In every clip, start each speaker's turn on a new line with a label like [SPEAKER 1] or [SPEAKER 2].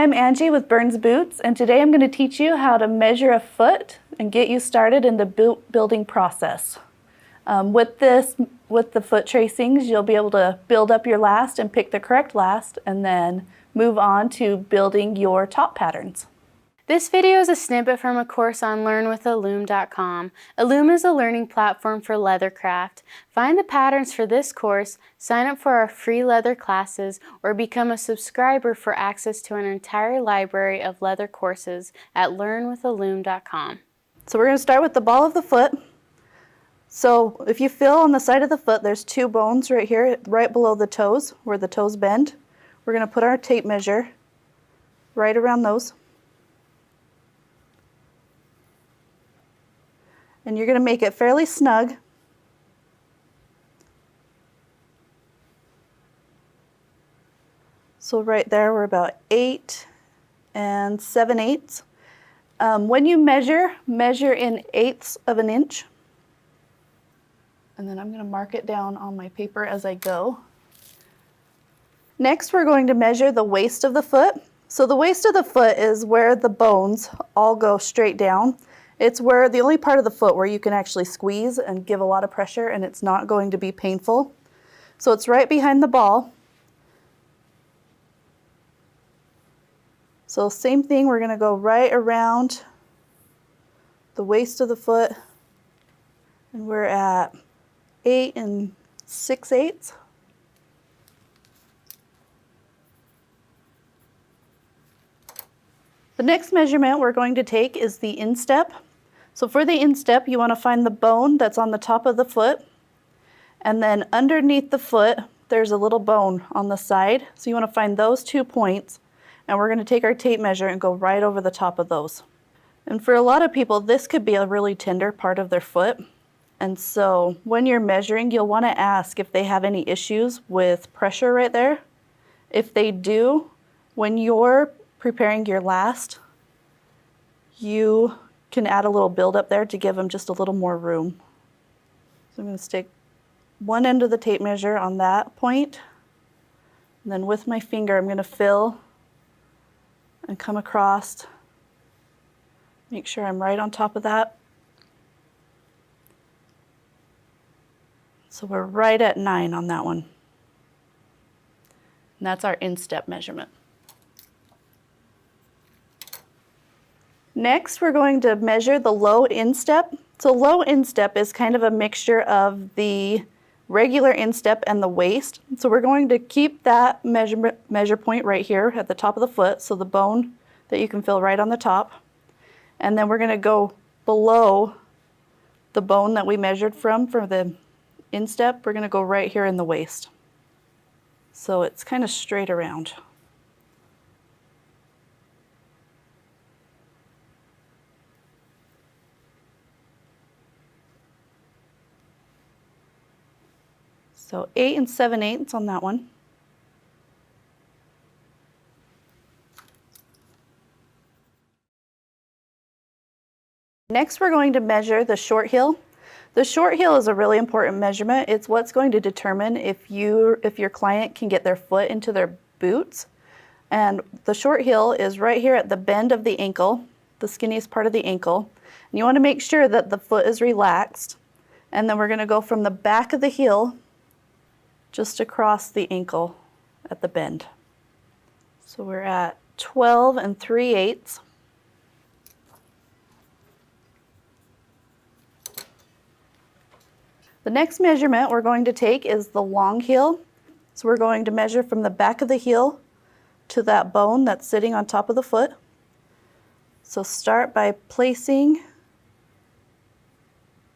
[SPEAKER 1] I'm Angie with Burns Boots, and today I'm going to teach you how to measure a foot and get you started in the building process. With the foot tracings, you'll be able to build up your last and pick the correct last, and then move on to building your top patterns.
[SPEAKER 2] This video is a snippet from a course on learnwithillume.com. Illume is a learning platform for leathercraft. Find the patterns for this course, sign up for our free leather classes, or become a subscriber for access to an entire library of leather courses at learnwithillume.com.
[SPEAKER 1] So we're going to start with the ball of the foot. So if you feel on the side of the foot, there's two bones right here, right below the toes, where the toes bend. We're going to put our tape measure right around those. And you're going to make it fairly snug. So right there, we're about 8 7/8. When you measure in 1/8 of an inch. And then I'm going to mark it down on my paper as I go. Next, we're going to measure the waist of the foot. So the waist of the foot is where the bones all go straight down. It's where the only part of the foot where you can actually squeeze and give a lot of pressure, and it's not going to be painful. So it's right behind the ball. So same thing, we're going to go right around the waist of the foot, and we're at 8 6/8. The next measurement we're going to take is the instep. So for the instep, you want to find the bone that's on the top of the foot, and then underneath the foot, there's a little bone on the side. So you want to find those 2 points, and we're going to take our tape measure and go right over the top of those. And for a lot of people, this could be a really tender part of their foot. And so when you're measuring, you'll want to ask if they have any issues with pressure right there. If they do, when you're preparing your last, you can add a little build up there to give them just a little more room. So I'm going to stick one end of the tape measure on that point, and then with my finger I'm going to fill and come across, make sure I'm right on top of that. So we're right at 9 on that one. And that's our instep measurement. Next, we're going to measure the low instep. So low instep is kind of a mixture of the regular instep and the waist. So we're going to keep that measure point right here at the top of the foot, so the bone that you can feel right on the top. And then we're going to go below the bone that we measured from for the instep. We're going to go right here in the waist. So it's kind of straight around. So 8 7/8 on that one. Next, we're going to measure the short heel. The short heel is a really important measurement. It's what's going to determine if your client can get their foot into their boots. And the short heel is right here at the bend of the ankle, the skinniest part of the ankle. And you want to make sure that the foot is relaxed. And then we're going to go from the back of the heel just across the ankle at the bend. So we're at 12 3/8. The next measurement we're going to take is the long heel. So we're going to measure from the back of the heel to that bone that's sitting on top of the foot. So start by placing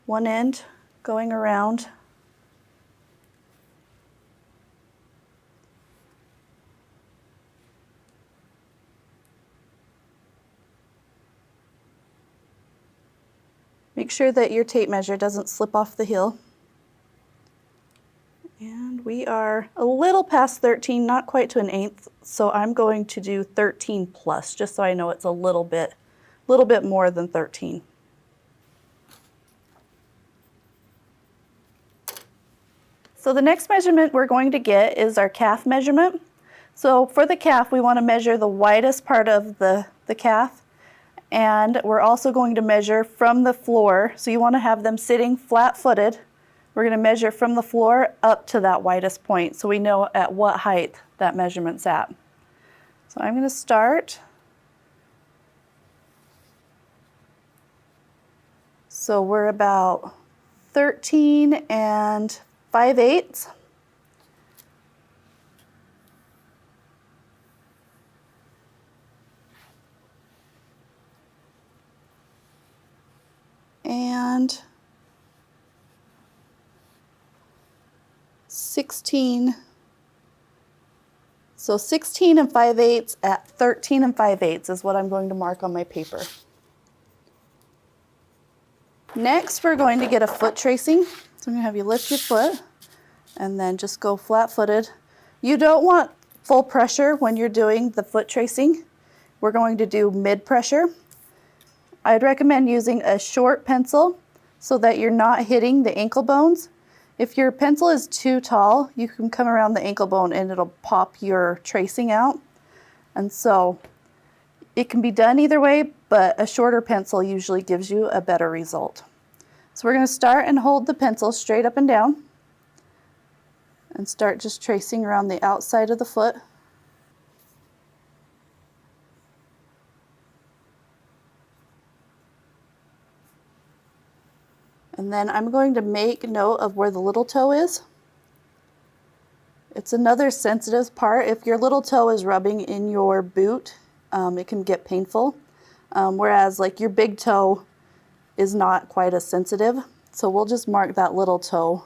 [SPEAKER 1] one end, going around. Make sure that your tape measure doesn't slip off the heel. And we are a little past 13, not quite to 1/8, so I'm going to do 13 plus, just so I know it's a little bit more than 13. So the next measurement we're going to get is our calf measurement. So for the calf, we want to measure the widest part of the calf, and we're also going to measure from the floor. So you want to have them sitting flat-footed. We're going to measure from the floor up to that widest point so we know at what height that measurement's at. So I'm going to start. So we're about 13 and 5/8. And 16. So 16 and 5/8 at 13 and 5/8 is what I'm going to mark on my paper. Next, we're going to get a foot tracing. So I'm going to have you lift your foot and then just go flat-footed. You don't want full pressure when you're doing the foot tracing. We're going to do mid-pressure. I'd recommend using a short pencil so that you're not hitting the ankle bones. If your pencil is too tall, you can come around the ankle bone and it'll pop your tracing out. And so it can be done either way, but a shorter pencil usually gives you a better result. So we're going to start and hold the pencil straight up and down and start just tracing around the outside of the foot. And then I'm going to make note of where the little toe is. It's another sensitive part. If your little toe is rubbing in your boot, it can get painful. Whereas like your big toe is not quite as sensitive. So we'll just mark that little toe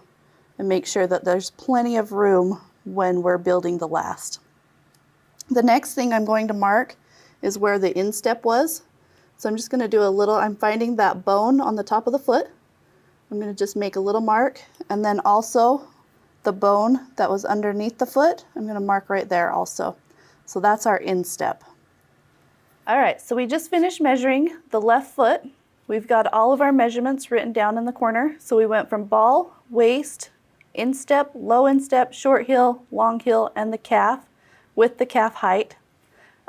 [SPEAKER 1] and make sure that there's plenty of room when we're building the last. The next thing I'm going to mark is where the instep was. So I'm just going to do a little, I'm finding that bone on the top of the foot. I'm going to just make a little mark, and then also the bone that was underneath the foot, I'm going to mark right there also. So that's our instep. All right, so we just finished measuring the left foot. We've got all of our measurements written down in the corner. So we went from ball, waist, instep, low instep, short heel, long heel, and the calf with the calf height.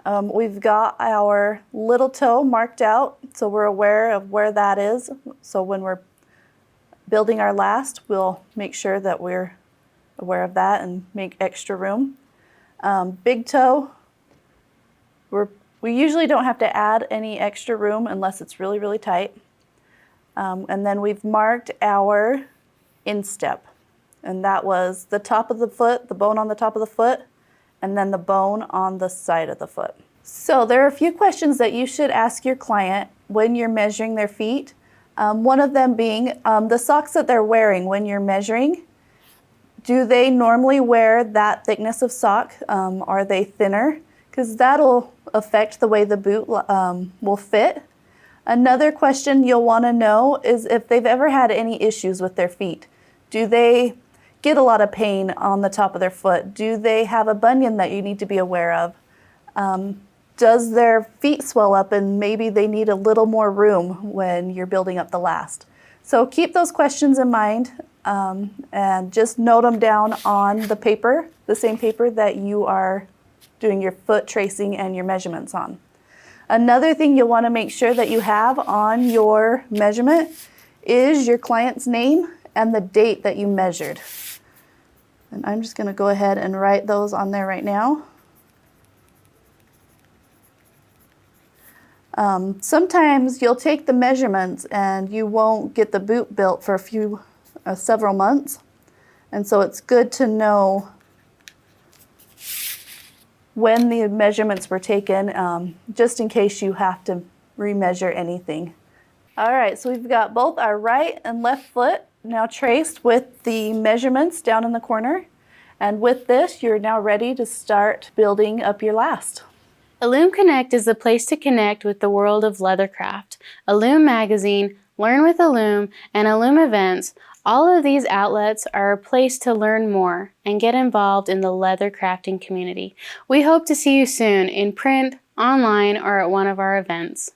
[SPEAKER 1] We've got our little toe marked out, so we're aware of where that is. So when we're building our last, we'll make sure that we're aware of that and make extra room. Big toe, we usually don't have to add any extra room unless it's really, really tight. And then we've marked our instep, and that was the top of the foot, the bone on the top of the foot, and then the bone on the side of the foot. So there are a few questions that you should ask your client when you're measuring their feet. One of them being the socks that they're wearing when you're measuring. Do they normally wear that thickness of sock? Are they thinner? Because that'll affect the way the boot will fit. Another question you'll want to know is if they've ever had any issues with their feet. Do they get a lot of pain on the top of their foot? Do they have a bunion that you need to be aware of? Does their feet swell up and maybe they need a little more room when you're building up the last? So keep those questions in mind and just note them down on the paper, the same paper that you are doing your foot tracing and your measurements on. Another thing you'll want to make sure that you have on your measurement is your client's name and the date that you measured. And I'm just going to go ahead and write those on there right now. Sometimes you'll take the measurements and you won't get the boot built for several months. And so it's good to know when the measurements were taken, just in case you have to remeasure anything. All right, so we've got both our right and left foot now traced with the measurements down in the corner. And with this, you're now ready to start building up your last.
[SPEAKER 2] Illume Connect is the place to connect with the world of leathercraft. Illume Magazine, Learn with Illume, and Illume events, all of these outlets are a place to learn more and get involved in the leather crafting community. We hope to see you soon in print, online, or at one of our events.